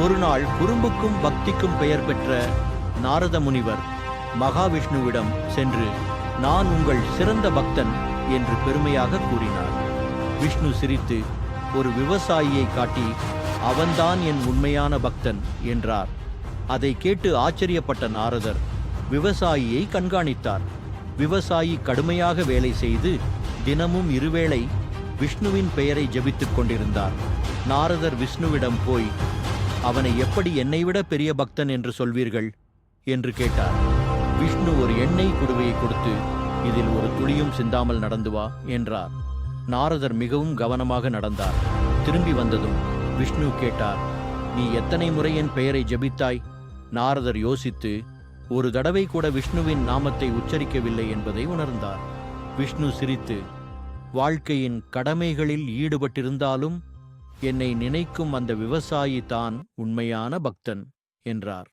ஒரு நாள் குறும்புக்கும் பக்திக்கும் பெயர் பெற்ற நாரத முனிவர் மகாவிஷ்ணுவிடம் சென்று, நான் உங்கள் சிறந்த பக்தன் என்று பெருமையாக கூறினார். விஷ்ணு சிரித்து ஒரு விவசாயியை காட்டி, அவன்தான் என் உண்மையான பக்தன் என்றார். அதை கேட்டு ஆச்சரியப்பட்ட நாரதர் விவசாயியை கண்காணித்தார். விவசாயி கடுமையாக வேலை செய்து தினமும் இருவேளை விஷ்ணுவின் பெயரை ஜெபித்துக் கொண்டிருந்தார். நாரதர் விஷ்ணுவிடம் போய், அவனை எப்படி என்னை விட பெரிய பக்தன் என்று சொல்வீர்கள் என்று கேட்டார். விஷ்ணு ஒரு எண்ணெய் குடுவையை கொடுத்து, இதில் ஒரு துளியும் சிந்தாமல் நடந்து வா என்றார். நாரதர் மிகவும் கவனமாக நடந்தார். திரும்பி வந்ததும் விஷ்ணு கேட்டார், நீ எத்தனை முறை என் பெயரை ஜெபித்தாய்? நாரதர் யோசித்து ஒரு தடவை கூட விஷ்ணுவின் நாமத்தை உச்சரிக்கவில்லை என்பதை உணர்ந்தார். விஷ்ணு சிரித்து, வாழ்க்கையின் கடமைகளில் ஈடுபட்டிருந்தாலும் என்னை நினைக்கும் அந்த விவசாயி தான் உண்மையான பக்தன் என்றார்.